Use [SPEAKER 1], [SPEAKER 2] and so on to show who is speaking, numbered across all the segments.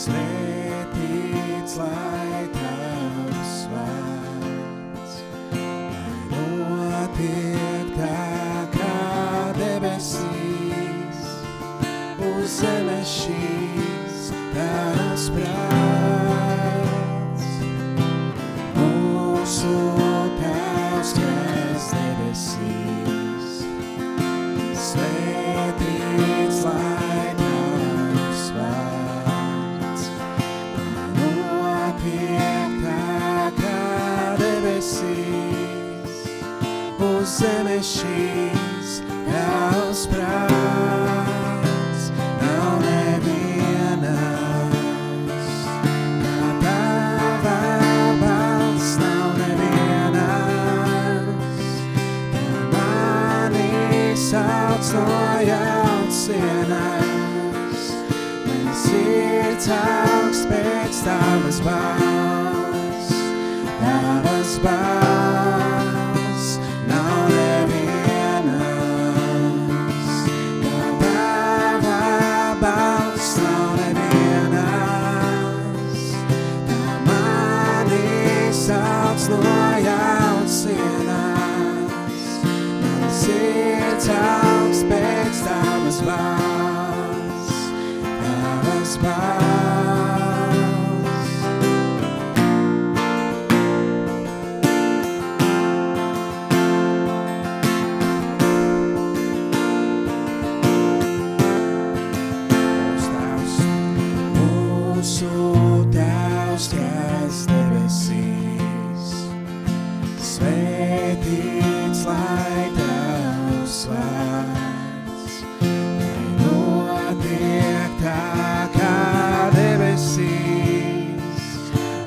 [SPEAKER 1] Svētīts, lai tavs vārds, lai notiek tā kā debesīs, uz zemes šīs tavs prāts. Mūsu Tēvs, kas debesīs, svētīts, lai tavs vārds, lai notiek tā kā debesīs, uz zemes šīs tavs prāts. Nav nevienas, kā tava balss, nav nevienas, tā mani sauc no jaunsienas, man sirds augst pēc tavas balss, tavas balss. Nav nevienas, kā tava balss, nav nevienas, tā mani sauc no jaunsienas, man sirds augst pēc tavas balss, tavas balss. Mūsu Tēvs, kas debesīs, svētīts, lai tavs vārds, lai notiek tā kā debesīs,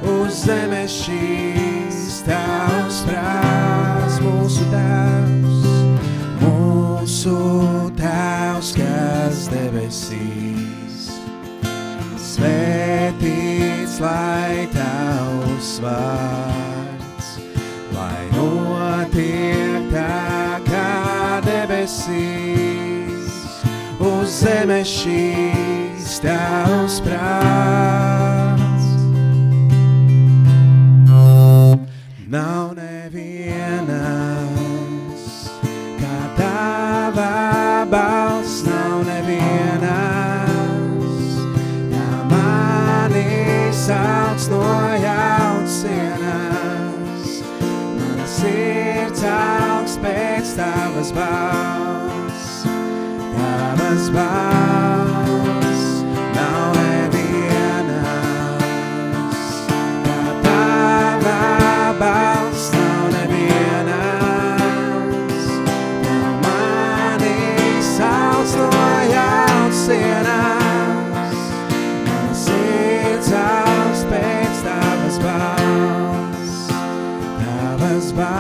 [SPEAKER 1] uz zemes šīs tavs prāts. Mūsu Tēvs, kas debesīs, svētīts, lai tavs vārds, lai notiek tā kā debesīs, uz zemes šīs tavs prāts. Nav nevienas, kā tava balss, nav nevienas, sauc no jaunsienas, man sirds augst pēc tavas balss, tavas balss. Nav nevienas, kā tava balss, nav nevienas, tā mani sauc no jaunsienas, man sirds augst pēc tavas balss, tavas balss.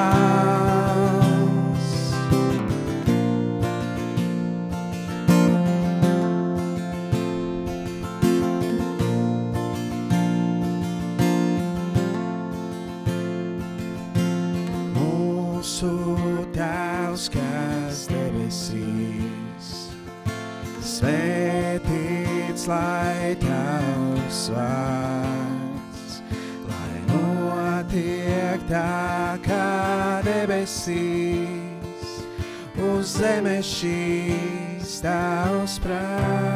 [SPEAKER 1] Mūsu Tēvs, kas debesīs, svētīts, lai tavs vārds, lai notiek tā kā debesīs, uz zemes šīs tavs prāts.